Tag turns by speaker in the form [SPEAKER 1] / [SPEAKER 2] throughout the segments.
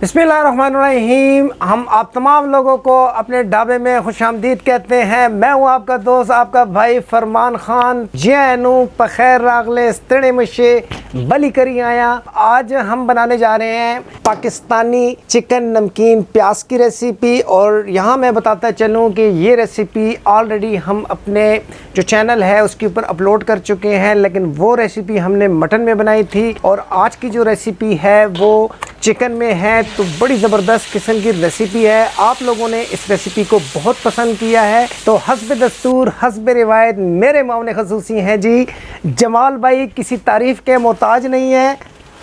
[SPEAKER 1] बिस्मिल्लाहिर्रहमानिर्रहीम। हम आप तमाम लोगों को अपने ढाबे में खुशामदीद कहते हैं। मैं हूं आपका दोस्त, आपका भाई फरमान खान। जैनू पखैर रागले स्त्रे मुशे बली करी आया। आज हम बनाने जा रहे हैं पाकिस्तानी चिकन नमकीन प्याज की रेसिपी। और यहाँ मैं बताता चलूँ कि ये रेसिपी ऑलरेडी हम अपने जो चैनल है उसके ऊपर अपलोड कर चुके हैं, लेकिन वो रेसिपी हमने मटन में बनाई थी और आज की जो रेसिपी है वो चिकन में है। तो बड़ी ज़बरदस्त किस्म की रेसिपी है। आप लोगों ने इस रेसिपी को बहुत पसंद किया है, तो हस्ब दस्तूर हस्ब रिवायत मेरे मामले खसूसी हैं जी। जमाल भाई किसी तारीफ़ के मोहताज नहीं है,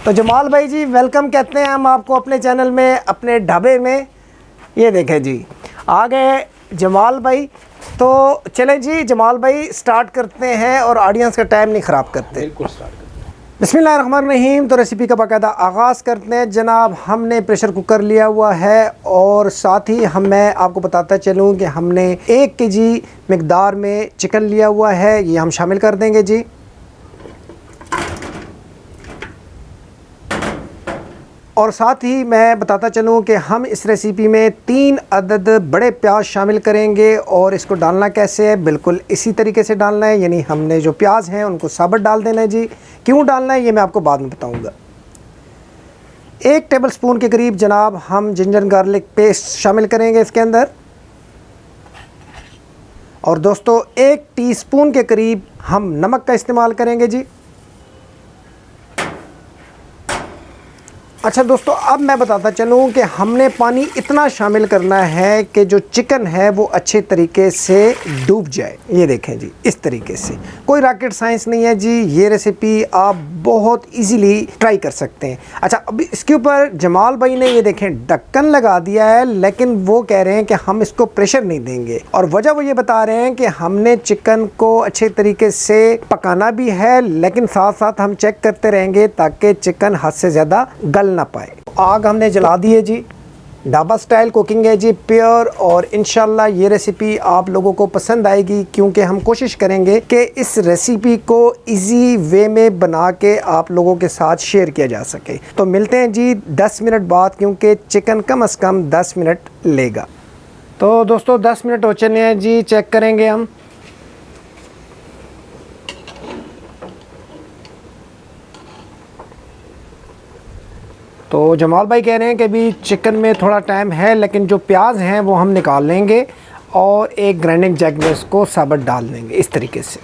[SPEAKER 1] तो जमाल भाई जी वेलकम कहते हैं हम आपको अपने चैनल में, अपने ढाबे में। ये देखें जी आ गए जमाल भाई। तो चलें जी जमाल भाई स्टार्ट करते हैं और ऑडियंस का टाइम नहीं ख़राब करते।
[SPEAKER 2] बिल्कुल स्टार्ट करते हैं।
[SPEAKER 1] बिस्मिल्लाहिर्रहमानिर्रहीम। तो रेसिपी का बाकायदा आगाज़ करते हैं जनाब। हमने प्रेशर कुकर लिया हुआ है और साथ ही मैं आपको बताता चलूँ कि हमने 1 केजी मिकदार में चिकन लिया हुआ है, ये हम शामिल कर देंगे जी। और साथ ही मैं बताता चलूँ कि हम इस रेसिपी में 3 अदद बड़े प्याज शामिल करेंगे। और इसको डालना कैसे है, बिल्कुल इसी तरीके से डालना है, यानी हमने जो प्याज हैं उनको साबुत डाल देना है जी। क्यों डालना है ये मैं आपको बाद में बताऊँगा। 1 टेबलस्पून के करीब जनाब हम जिंजर गार्लिक पेस्ट शामिल करेंगे इसके अंदर। और दोस्तों 1 टीस्पून के करीब हम नमक का इस्तेमाल करेंगे जी। अच्छा दोस्तों, अब मैं बताता चलूँ कि हमने पानी इतना शामिल करना है कि जो चिकन है वो अच्छे तरीके से डूब जाए। ये देखें जी इस तरीके से, कोई रॉकेट साइंस नहीं है जी। ये रेसिपी आप बहुत इजीली ट्राई कर सकते हैं। अच्छा, अब इसके ऊपर जमाल भाई ने ये देखें ढक्कन लगा दिया है, लेकिन वो कह रहे हैं कि हम इसको प्रेशर नहीं देंगे। और वजह वो ये बता रहे हैं कि हमने चिकन को अच्छे तरीके से पकाना भी है, लेकिन साथ साथ हम चेक करते रहेंगे ताकि चिकन हद से ज़्यादा गल ना पाए। आग हमने जला दी है जी। ढाबा स्टाइल कुकिंग है जी, प्योर। और इंशाल्लाह ये रेसिपी आप लोगों को पसंद आएगी, क्योंकि हम कोशिश करेंगे कि इस रेसिपी को इजी वे में बना के आप लोगों के साथ शेयर किया जा सके। तो मिलते हैं जी 10 मिनट बाद, क्योंकि चिकन कम से कम 10 मिनट लेगा। तो दोस्तों 10 मिनट हो चले हैं जी, चेक करेंगे हम। तो जमाल भाई कह रहे हैं कि अभी चिकन में थोड़ा टाइम है, लेकिन जो प्याज हैं वो हम निकाल लेंगे और एक ग्राइंडिंग जग में इसको साबुत डाल देंगे इस तरीके से।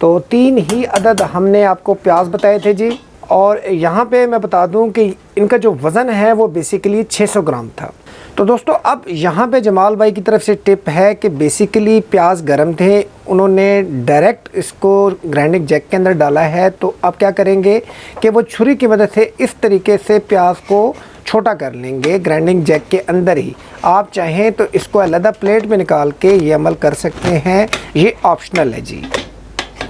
[SPEAKER 1] तो 3 ही अदद हमने आपको प्याज बताए थे जी। और यहाँ पे मैं बता दूँ कि इनका जो वज़न है वो बेसिकली 600 ग्राम था। तो दोस्तों अब यहाँ पे जमाल भाई की तरफ से टिप है कि बेसिकली प्याज गर्म थे, उन्होंने डायरेक्ट इसको ग्राइंडिंग जैक के अंदर डाला है। तो अब क्या करेंगे कि वो छुरी की मदद से इस तरीके से प्याज को छोटा कर लेंगे ग्राइंडिंग जैक के अंदर ही। आप चाहें तो इसको अलग प्लेट में निकाल के ये अमल कर सकते हैं, ये ऑप्शनल है जी।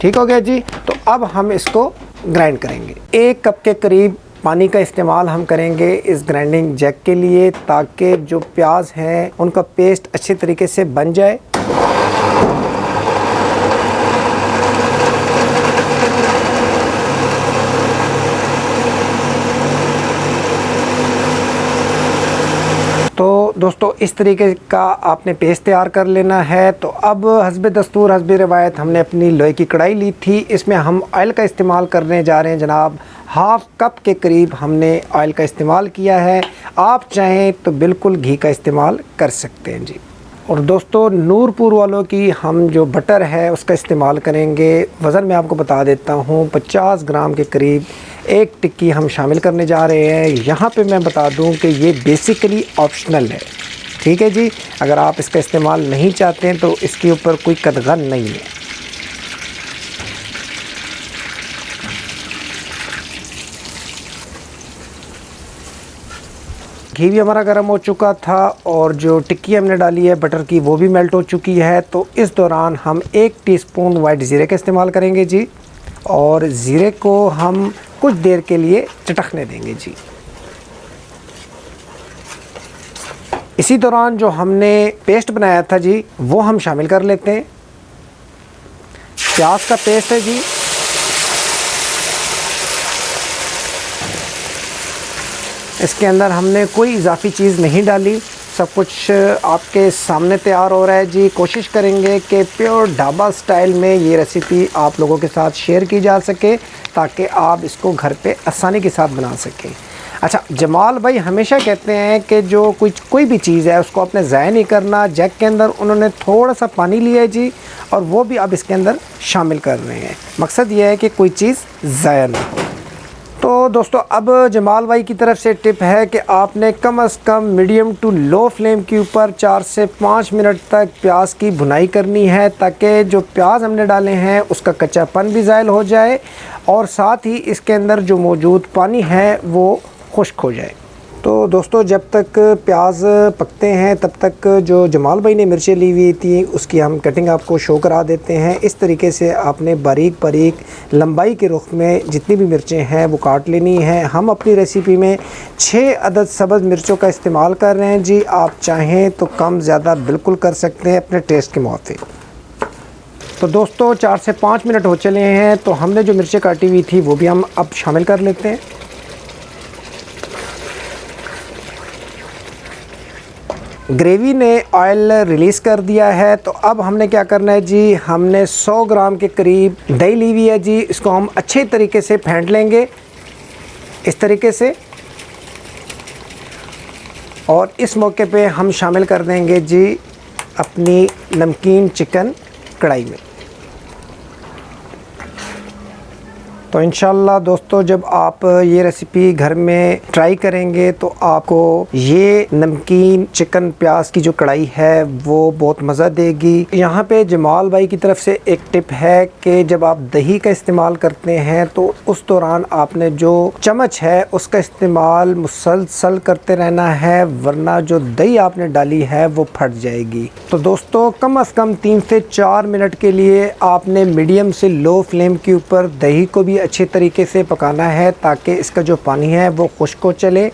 [SPEAKER 1] ठीक हो गया जी। तो अब हम इसको ग्राइंड करेंगे। 1 कप के करीब पानी का इस्तेमाल हम करेंगे इस ग्राइंडिंग जैक के लिए, ताकि जो प्याज हैं उनका पेस्ट अच्छे तरीके से बन जाए। तो दोस्तों इस तरीके का आपने पेस्ट तैयार कर लेना है। तो अब हस्ब दस्तूर हस्ब रिवायत हमने अपनी लोहे की कढ़ाई ली थी, इसमें हम ऑयल का इस्तेमाल करने जा रहे हैं जनाब। 1/2 कप के करीब हमने ऑयल का इस्तेमाल किया है। आप चाहें तो बिल्कुल घी का इस्तेमाल कर सकते हैं जी। और दोस्तों नूरपुर वालों की हम जो बटर है उसका इस्तेमाल करेंगे। वज़न मैं आपको बता देता हूँ, 50 ग्राम के करीब 1 टिक्की हम शामिल करने जा रहे हैं। यहाँ पे मैं बता दूँ कि ये बेसिकली ऑप्शनल है, ठीक है जी। अगर आप इसका इस्तेमाल नहीं चाहते हैं तो इसके ऊपर कोई कदगन नहीं है। घी भी हमारा गर्म हो चुका था और जो टिक्की हमने डाली है बटर की वो भी मेल्ट हो चुकी है। तो इस दौरान हम 1 टीस्पून वाइट ज़ीरे का इस्तेमाल करेंगे जी। और ज़ीरे को हम कुछ देर के लिए चटकने देंगे जी। इसी दौरान जो हमने पेस्ट बनाया था जी वो हम शामिल कर लेते हैं। प्याज का पेस्ट है जी, इसके अंदर हमने कोई इजाफी चीज़ नहीं डाली, सब कुछ आपके सामने तैयार हो रहा है जी। कोशिश करेंगे कि प्योर ढाबा स्टाइल में ये रेसिपी आप लोगों के साथ शेयर की जा सके, ताकि आप इसको घर पे आसानी के साथ बना सकें। अच्छा, जमाल भाई हमेशा कहते हैं कि जो कोई भी चीज़ है उसको आपने ज़ाया नहीं करना। जग के अंदर उन्होंने थोड़ा सा पानी लिया है जी, और वो भी अब इसके अंदर शामिल कर रहे हैं। मकसद ये है कि कोई चीज़ ज़ाया ना हो। तो दोस्तों, अब जमाल भाई की तरफ से टिप है कि आपने कम से कम मीडियम टू लो फ्लेम के ऊपर 4 से 5 मिनट तक प्याज की भुनाई करनी है, ताकि जो प्याज हमने डाले हैं उसका कच्चापन भी ज़ायल हो जाए और साथ ही इसके अंदर जो मौजूद पानी है वो खुश्क हो जाए। तो दोस्तों, जब तक प्याज पकते हैं तब तक जो जमाल भाई ने मिर्चें ली हुई थी उसकी हम कटिंग आपको शो करा देते हैं। इस तरीके से आपने बारीक बारीक लंबाई के रुख में जितनी भी मिर्चें हैं वो काट लेनी है। हम अपनी रेसिपी में 6 अदद सब्ज़ मिर्चों का इस्तेमाल कर रहे हैं जी। आप चाहें तो कम ज़्यादा बिल्कुल कर सकते हैं अपने टेस्ट के मुताबिक। तो दोस्तों, 4 से 5 मिनट हो चले हैं, तो हमने जो मिर्चें काटी हुई थी वो भी हम अब शामिल कर लेते हैं। ग्रेवी ने ऑयल रिलीज़ कर दिया है, तो अब हमने क्या करना है जी, हमने 100 ग्राम के करीब दही ली हुई है जी। इसको हम अच्छे तरीके से फेंट लेंगे इस तरीके से, और इस मौके पे हम शामिल कर देंगे जी अपनी नमकीन चिकन कढ़ाई में। तो इंशाल्लाह दोस्तों, जब आप ये रेसिपी घर में ट्राई करेंगे तो आपको ये नमकीन चिकन प्याज की जो कढ़ाई है वो बहुत मज़ा देगी। यहाँ पे जमाल भाई की तरफ से एक टिप है कि जब आप दही का इस्तेमाल करते हैं तो उस दौरान आपने जो चम्मच है उसका इस्तेमाल मुसलसल करते रहना है, वरना जो दही आपने डाली है वो फट जाएगी। तो दोस्तों, कम से कम 3 से 4 मिनट के लिए आपने मीडियम से लो फ्लेम के ऊपर दही को भी अच्छे तरीके से पकाना है, ताकि इसका जो पानी है वो खुश्क हो चले।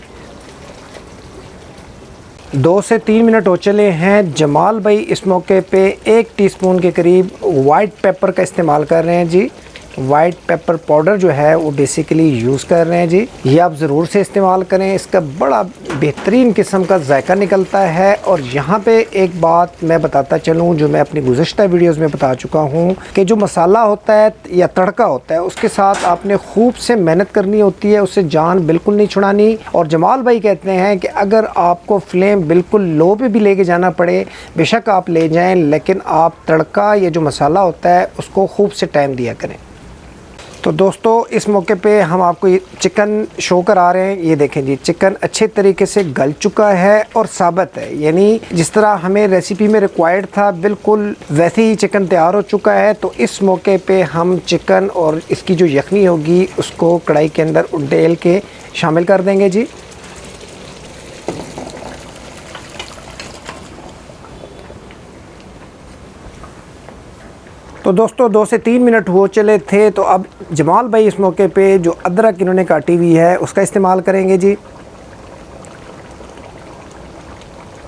[SPEAKER 1] 2 से 3 मिनट हो चले हैं। जमाल भाई इस मौके पे 1 टीस्पून के करीब वाइट पेपर का इस्तेमाल कर रहे हैं जी। वाइट पेपर पाउडर जो है वो बेसिकली यूज़ कर रहे हैं जी। ये आप ज़रूर से इस्तेमाल करें, इसका बड़ा बेहतरीन किस्म का जायका निकलता है। और यहाँ पे एक बात मैं बताता चलूँ जो मैं अपनी गुज़श्ता वीडियोस में बता चुका हूँ कि जो मसाला होता है या तड़का होता है उसके साथ आपने खूब से मेहनत करनी होती है, उससे जान बिल्कुल नहीं छुड़ानी। और जमाल भाई कहते हैं कि अगर आपको फ्लेम बिल्कुल लो पे भी लेके जाना पड़े, बेशक आप ले जाएँ, लेकिन आप तड़का या जो मसाला होता है उसको खूब से टाइम दिया करें। तो दोस्तों, इस मौके पे हम आपको ये चिकन शो करा रहे हैं। ये देखें जी, चिकन अच्छे तरीके से गल चुका है और साबित है, यानी जिस तरह हमें रेसिपी में रिक्वायर्ड था बिल्कुल वैसे ही चिकन तैयार हो चुका है। तो इस मौके पे हम चिकन और इसकी जो यखनी होगी उसको कढ़ाई के अंदर उड़ेल के शामिल कर देंगे जी। तो दोस्तों, 2 से 3 मिनट हो चले थे, तो अब जमाल भाई इस मौके पे जो अदरक इन्होंने काटी हुई है उसका इस्तेमाल करेंगे जी।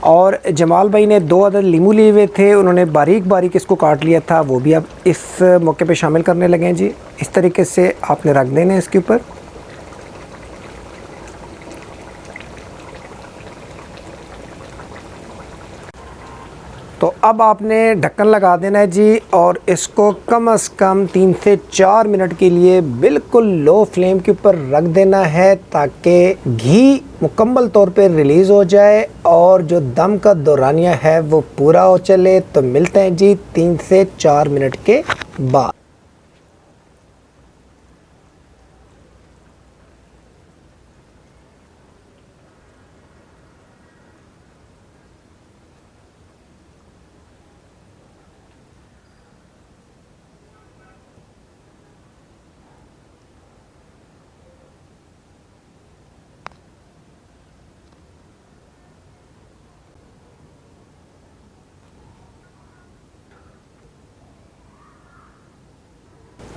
[SPEAKER 1] और जमाल भाई ने 2 अदद लीमू लिए हुए थे, उन्होंने बारीक बारीक इसको काट लिया था, वो भी अब इस मौके पे शामिल करने लगे हैं जी। इस तरीके से आपने रख देने इसके ऊपर। तो अब आपने ढक्कन लगा देना है जी, और इसको कम से कम 3 से 4 मिनट के लिए बिल्कुल लो फ्लेम के ऊपर रख देना है, ताकि घी मुकम्मल तौर पे रिलीज़ हो जाए और जो दम का दौरानिया है वो पूरा हो चले। तो मिलते हैं जी 3 से 4 मिनट के बाद।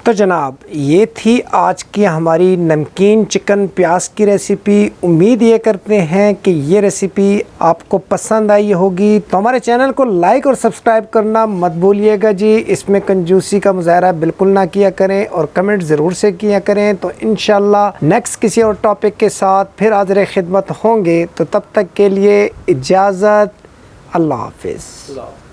[SPEAKER 1] तो जनाब ये थी आज की हमारी नमकीन चिकन प्याज की रेसिपी। उम्मीद ये करते हैं कि ये रेसिपी आपको पसंद आई होगी। तो हमारे चैनल को लाइक और सब्सक्राइब करना मत भूलिएगा जी। इसमें कंजूसी का मुजाहरा बिल्कुल ना किया करें और कमेंट ज़रूर से किया करें। तो इंशाल्लाह नेक्स्ट किसी और टॉपिक के साथ फिर हाज़िर खिदमत होंगे। तो तब तक के लिए इजाज़त। अल्लाह हाफिज़।